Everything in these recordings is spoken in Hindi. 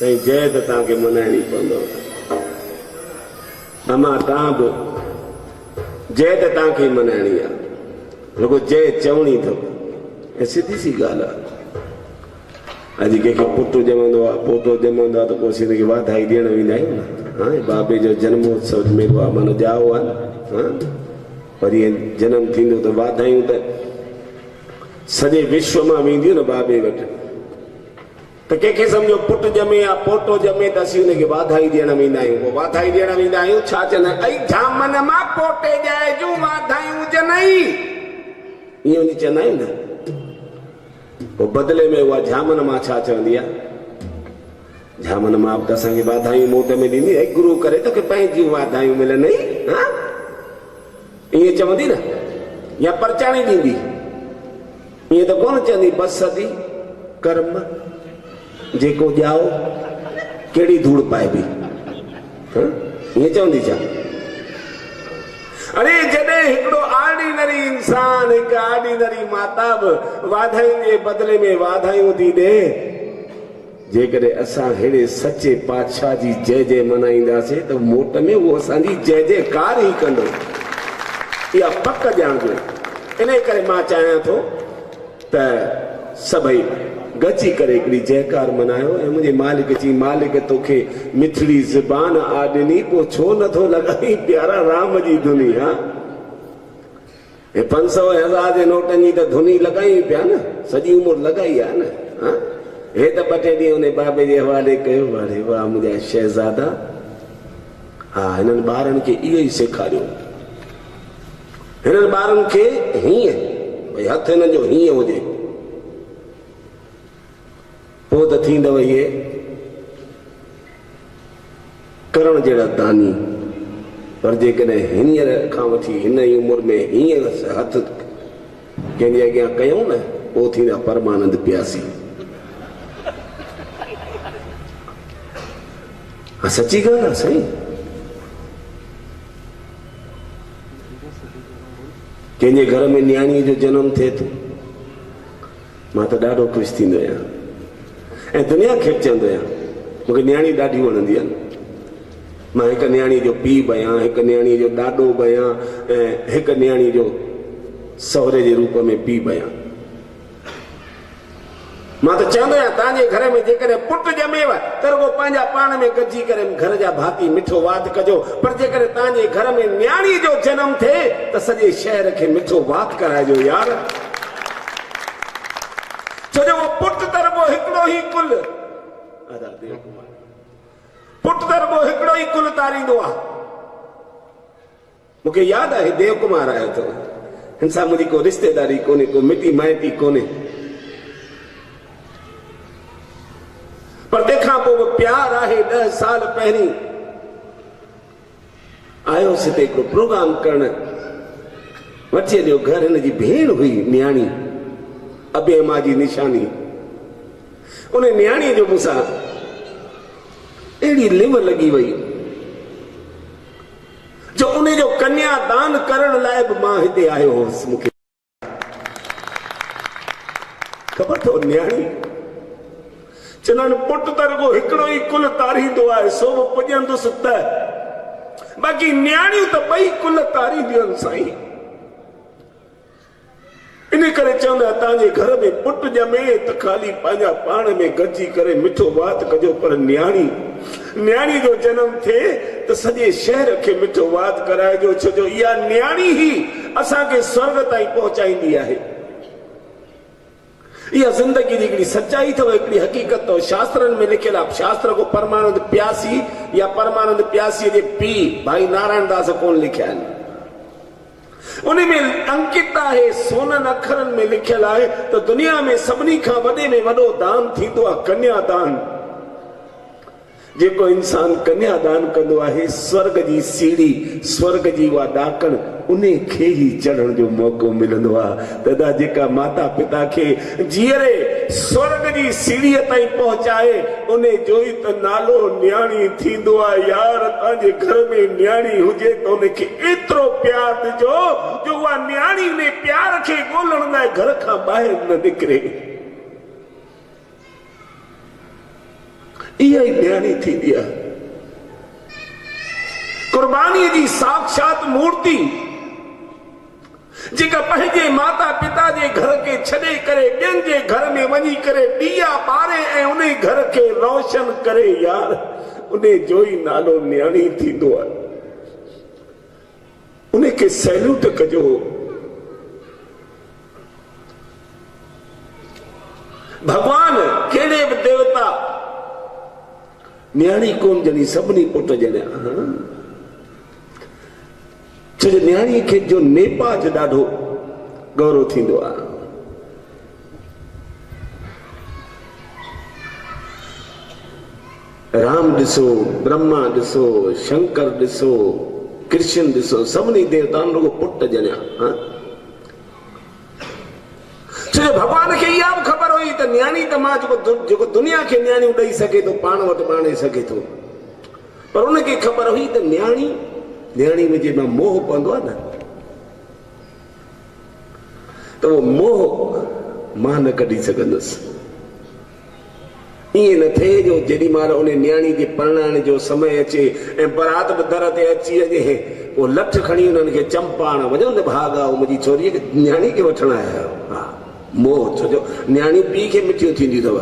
सही जय तो तव्हांखे मनाइणी पवंदव। अमा तव्हां बि जय त तव्हांखे मनाइणी आहे, रुगो जय चवणी अथव। ऐं सिधी सी ॻाल्हि आहे, अॼु कंहिंखे पुटु ॼमंदो आहे, पोटो ॼमंदो आहे त पोइ असीं हुनखे वाधाई ॾियणु वेंदा आहियूं न। हाणे बाबे जो जन्मोत्सव मेलो आहे, माना ॼाओ आहे न। वरी जनम थींदो त वाधायूं त सॼे विश्व मां वेंदियूं न बाबे वटि। त कंहिंखे सम्झो पुटु ॼमे या पोटो ॼमे त असीं हुनखे वाधाई ॾियणु वेंदा आहियूं। पोइ वाधाई ॾियणु वेंदा आहियूं, छा चवंदा आहियूं, ऐं झामन मां पोटे ॼाए जूं वाधायूं जनई, ईअं वञी चवंदा आहियूं न। पोइ बदिले में उहा झामन मां छा चवंदी आहे, झामन मां बि त असांखे वाधायूं मोट में ॾींदी, ऐं गुरू करे तोखे पंहिंजियूं वाधायूं मिलनि। हा ईअं चवंदी न, या परचाणी ॾींदी, ईअं त कोन चवंदी बस सदी कर्म जेको ॼाओ कहिड़ी धूड़ पाइबी, ईअं चवंदी छा? अरे जॾहिं हिकिड़ो ऑर्डिनरी इंसान, हिकु ऑर्डिनरी माता बि वाधायुनि जे बदिले में वाधायूं थी ॾे, जेकॾहिं असां हेड़े सचे पातशाह जी जय जय मनाईंदासीं त मोट में उहो असांजी जय जयकार ई कंदो। इहा पक ॼाणजो। इन करे मां चाहियां थो त सभई गची करे हिकिड़ी जयकार मनायो। ऐं मुंहिंजे मालिक जी, मालिक तोखे मिठड़ी ज़बान आ ॾिनी, पोइ छो नथो लॻाई प्यारा राम जी धुनी। हा 500 1000 जे नोटनि जी त धुनी लॻाई पिया न, सॼी उमिरि लॻाई आहे न। हा हे त 2 टे ॾींहं उन बाबे जे हवाले कयो। वारे वाह मुंहिंजा शहज़ादा। हा हिननि ॿारनि खे इहो ई सेखारियो, हिननि ॿारनि खे हीअं भई हथ हिननि जो हीअं हुजे, पोइ त थींदव इहे करण जहिड़ा दानी। पर जेकॾहिं हींअर खां वठी हिन ई उमिरि में हीअं हथ कंहिंजे अॻियां कयूं न, पोइ थींदा परमानंद प्यासी। हा सची ॻाल्हि आहे साईं। कंहिंजे घर में न्याणीअ जो जनम थिए थो, मां त ॾाढो ख़ुशि थींदो आहियां ऐं दुनिया खे बि चवंदो आहियां मूंखे न्याणी ॾाढी वणंदी आहे। मां हिकु न्याणी जो पीउ बि आहियां, हिकु न्याणी जो ॾाॾो बि आहियां, ऐं हिकु न्याणी जो सहुरे जे रूप में पीउ बि आहियां। मां त चवंदो आहियां तव्हांजे घर में जेकॾहिं पुटु ॼमेव त रुगो पंहिंजा पाण में गॾिजी करे घर जा भाती मिठो वात कजो। पर जेकॾहिं तव्हांजे घर में न्याणी जो जनम थिए त सॼे शहर खे मिठो वात कराइजो यार। छो जो उहो पुटु त रुगो हिकिड़ो ई कुल, पुटु त रुगो हिकिड़ो ई कुल तारींदो आहे। मूंखे यादि आहे देव कुमार आयो अथव, हिन सां मुंहिंजी को रिश्तेदारी कोन्हे, को मिटी माइटी कोन्हे, पर तंहिंखां पोइ प्यार आहे। 10 साल पहिरीं आयोसीं हिते हिकिड़ो प्रोग्राम करणु, वठी हलियो घर। हिन जी भेण हुई न्याणी, अबे मां जी निशानी। उन न्याणीअ जो मूंसां अहिड़ी लिव लॻी वई जो उन जो कन्यादान करण लाइ बि मां हिते आयो हुउसि। मूंखे ख़बर अथव न्याणी चवंदा पुटु त रुगो हिकिड़ो ई कुल तारींदो आहे, सो बि पुॼंदुसि त, बाक़ी न्याणियूं त 2 कुल तारींदियूं आहिनि साईं। इन करे चवंदा तव्हांजे घर में पुटु ॼमे त ख़ाली पंहिंजा पाण में गॾिजी करे मिठो वात कजो, पर न्याणी जो जनम थिए त सॼे शहर खे मिठो वात कराइजो। छो जो इहा न्याणी ई असांखे स्वर्ग ताईं पहुचाईंदी आहे। इहा ज़िंदगी जी हिकिड़ी सच्चाई अथव, हिकिड़ी हक़ीक़त अथव, शास्त्रनि में लिखियल आहे। शास्त्र को परमानंद प्यासी या परमानंद प्यासीअ जे पीउ भाई नारायण दास कोन लिखिया आहिनि। उन में अंकित आहे, सोननि अखरनि में लिखियल आहे त दुनिया में सभिनी खां वॾे में वॾो दान थींदो आहे कन्यादान। जेको इंसान कन्यादान कंदो आहे, स्वर्ग जी सीढ़ी, स्वर्ग जी उहा ॾाकण उन खे ई चढ़ण जो मौक़ो मिलंदो आहे। तदा जेका माता पिता खे जीअरे स्वर्ग जी सीढ़ीअ ताईं पहुचाए, उन जो ई त नालो न्याणी थींदो आहे। यार तव्हांजे घर में न्याणी हुजे त उनखे एतिरो प्यार ॾिजो जो उहा न्याणी उन प्यार खे ॻोल्हण लाइ घर खां ॿाहिरि न निकिरे। इहा ई न्याणी थींदी आहे। कुर्बानीअ जी साक्षात मूर्ति जेका पंहिंजे माता पिता जे घर खे छॾे करे ॿियनि जे घर में वञी करे ॾीया ॿारे ऐं उन घर खे रोशन करे, यार उन जो ई नालो न्याणी थींदो आहे। उन खे सैल्यूट कजो। भगवान कहिड़े बि देवता न्याणी कोन ॼणी, सभिनी पुट ॼणिया। छो जो न्याणी खे जो नेपाज ॾाढो गौरव थींदो आहे। राम ॾिसो, ब्रह्मा ॾिसो, शंकर ॾिसो, कृष्ण ॾिसो, सभिनी देवताउनि रुगो पुट ॼणिया। छो जो भगवान खे इहा बि ख़बर हुई त न्याणी त मां जेको दुनिया खे न्याणियूं ॾेई सघे थो पाण वटि आणे सघे थो, पर उनखे ख़बर हुई त न्याणी में जंहिंमां मोह पवंदो आहे न, त उहो मोह मां न कढी सघंदुसि। ईअं न थिए जो जेॾी महिल उन न्याणी जे परणाइण जो समय अचे ऐं बरात बि दर ते अची वञे, उहो लठ खणी उन्हनि खे चंपाण वञो न भागा मुंहिंजी छोरीअ खे न्याणी खे वठण आया आहियो। हा, मोह। छो जो न्याणियूं पीउ खे मिठियूं थींदियूं अथव।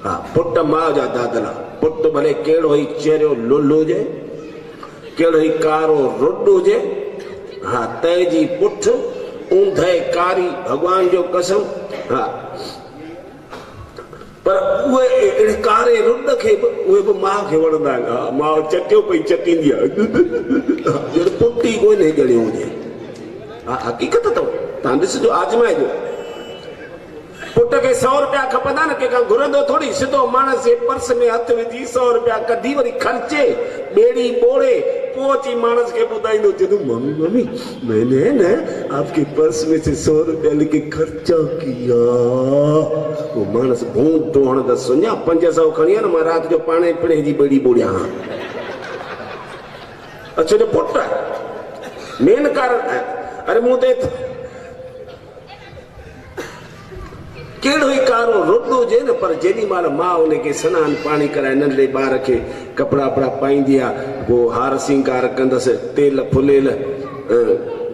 हा, पुट माउ जा दादला। पुट भले कहिड़ो ई चेहरो लुल हुजे, कहिड़ो ई कारो रुड हुजे, हा, तइजी पुठ ऊंधे कारी, भगवान जो कसम। हा, पर उहे अहिड़े कारे रुड खे बि उहे बि माउ खे वणंदा आहिनि। हा, माउ चटियो पई चटींदी आहे, ॼण पुट ई कोन्हे ॼणियो हुजे। हा, हक़ीक़त अथव, तव्हां ॾिसजो, आज़माइजो। पुट खे 100 रुपया खपंदा न, कंहिंखां घुरंदो थोड़ी, सिधो मानस जे पर्स में हथ विझी 100 रुपया कढी वरी खर्चे बेड़ी बोड़े, पोइ अची मानस खे ॿुधाईंदो, चवंदो मम्मी मैंने न आपके पर्स में से 100 रुपया लेके खर्चा किया। वो मानस भूत तो हण दस सुञा 500 खणी आ न, मां रात जो पाणे पिणे जी बेड़ी बोड़िया। अच्छा जो पुट मेन कारण है। अरे मूं ते कहिड़ो ई कारो रुड हुजे न, पर जेॾी महिल माउ उनखे सनानु पाणी कराए नंढड़े ॿार खे कपिड़ा वपड़ा पाईंदी आहे, पोइ हार सिंगार कंदसि, तेल फुलेल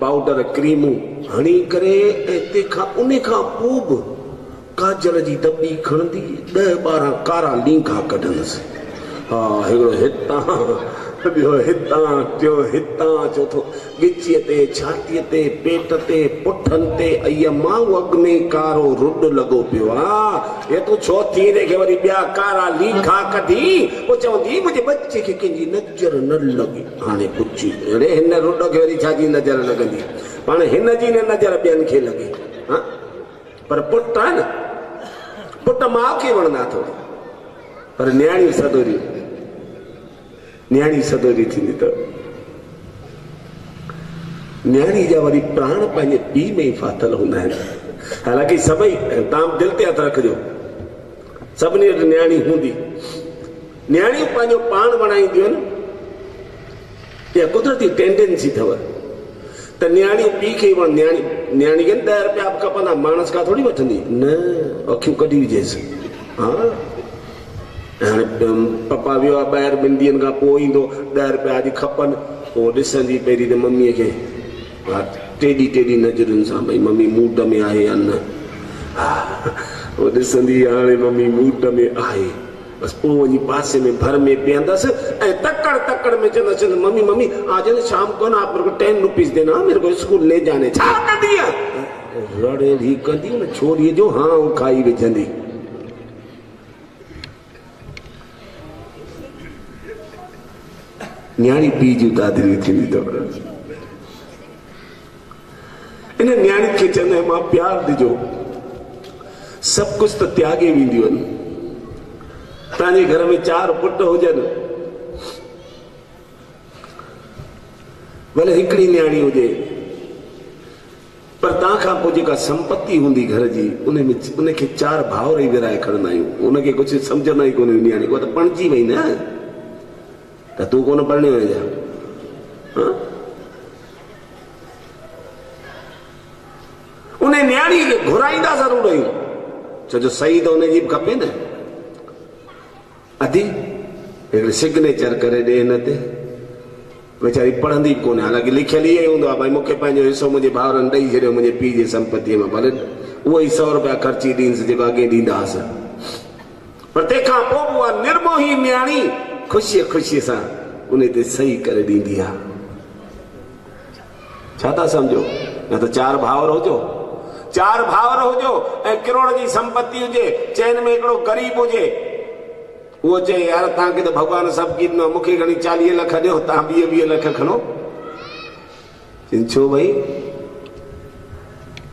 पाउडर क्रीमूं हणी करे, ऐं तंहिंखां उन खां पोइ बि काजल जी दॿी खणंदी 10-12 कारा लींघा कढंदसि। हा, हिकिड़ो हितां ॿियो हितां, टियों हितां, चौथो गिचीअ ते, छातीअ ते, पेट ते, पुठनि ते, इहा माउ अॻ में कारो रुड लॻो पियो आहे। हे तूं छो थी खे वरी ॿिया कारा लींघा कढी, पोइ चवंदी मुंहिंजे बच्चे खे कंहिंजी नज़र न लॻी। हाणे पुछी, अरे हिन रुड खे वरी छाजी नज़र लॻंदी, पाण हिन जी न नज़र ॿियनि खे लॻे। हा, पर पुट आहे न, पुट माउ खे वणंदा थोरी, पर न्याणी सदोरी थींदी अथव। न्याणी जा वरी प्राण पंहिंजे पीउ में ई फाथल हूंदा आहिनि। हालांकि सभई, तव्हां दिलि ते हथ रखिजो, सभिनी वटि न्याणी हूंदी। न्याणियूं पंहिंजो पाण वणाईंदियूं आहिनि, इहा कुदरती टेंडेंसी अथव त न्याणियूं पीउ खे न्याणी खे 10 रुपया बि खपंदा, मानस खां थोरी वठंदी न, अखियूं कढी विझेसि। हा, हाणे पप्पा वियो आहे ॿाहिरि 2 ॾींहंनि खां पोइ ईंदो, 10 रुपया अॼु खपनि, पोइ ॾिसंदी पहिरीं त मम्मीअ खे, हा, टेडी नज़रुनि सां, भई मम्मी मूड में आहे या न। पोइ ॾिसंदी, हाणे मम्मी मूड में आहे, बसि पोइ वञी पासे में भर में पीअंदसि ऐं तकड़ में चवंदसि, मम्मी आज न शाम को ना आप मेरे को 10 रुपीस देना, मेरे को स्कूल ले जाने। छा कंदी आहे? रड़ेड़ी कंदी न छोरीअ जो हाँ खाई विझंदी। न्याणी पीउ जी दादरी थींदी अथव। इन न्याणी खे चवंदा आहिनि मां प्यार ॾिजो, सभु कुझु त त्यागे वेंदियूं आहिनि। तव्हांजे घर में 4 पुट हुजनि, भले हिकिड़ी न्याणी हुजे, पर तव्हां खां पोइ जेका संपत्ति हूंदी घर जी, उनखे 4 भाउर ई विराए खणंदा आहियूं। उनखे कुझु सम्झंदा ई कोन न्याणी, उहा त पणजी वई न, त तूं कोन पढ़णियो आहियां। उन न्याणी खे घुराईंदा ज़रूर आहियूं, छो जो सही त उनजी बि खपे न। अधी हिकिड़े सिग्नेचर करे ॾे हिन ते वीचारी पढ़ंदी बि कोन्हे हालांकि लिखियल इहो ई हूंदो आहे भई मूंखे पंहिंजो हिसो मुंहिंजे भाउरनि ॾेई छॾियो मुंहिंजे पीउ जी संपत्तीअ में भले उहो ई 100 रुपया ख़र्ची ॾींदुसि जेको अॻे ॾींदा हुआसीं पर तंहिंखां पोइ बि उहा निर्मोही न्याणी ख़ुशीअ सां उन ते सही करे ॾींदी आहे छा था सम्झो न त 4 भाउर हुजो ऐं करोड़ जी संपत्ति हुजे चइनि में हिकिड़ो ग़रीब हुजे वो चे यार तव्हांखे त भॻवान सभु ॾिनो मूंखे घणी 40 लख ॾियो तव्हां 20 लख खणो छो भई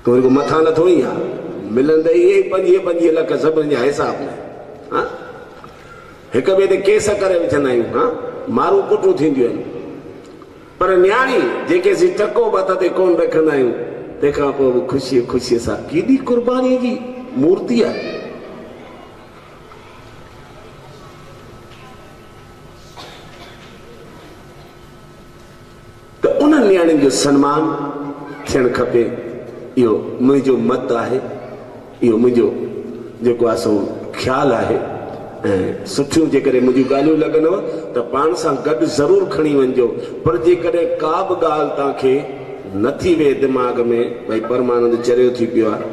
तो मथां न थोड़ी आहे मिलंदा इहे 25 लख सभिनि जा हिसाब में हा हिक ॿिए ते केस करे विझंदा आहियूं हा मारू कुटूं थींदियूं आहिनि पर न्याणी जेके असीं टको हथ ते कोन रखंदा आहियूं तंहिंखां पोइ ख़ुशीअ सां केॾी क़ुर्बानीअ जी मूर्ति आहे त उन न्याणी जो सम्मान थियणु खपे इहो मुंहिंजो मत आहे इहो मुंहिंजो जेको आहे सो ख़्यालु आहे ऐं सुठियूं जेकॾहिं मुंहिंजियूं ॻाल्हियूं लॻंदव त पाण सां गॾु ज़रूरु खणी वञिजो पर जेकॾहिं का बि ॻाल्हि तव्हांखे नथी वेहे दिमाग़ में भई परमानंद चरियो थी पियो आहे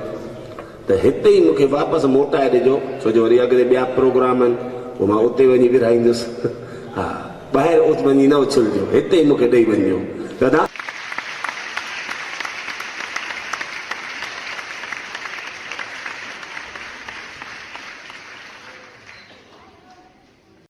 त हिते ई मूंखे वापसि मोटाए ॾिजो छो जो वरी अॻिते ॿिया प्रोग्राम आहिनि पोइ मां उते वञी विराईंदुसि हा ॿाहिरि वञी न उछलजो हिते ई मूंखे ॾेई वञिजो दादा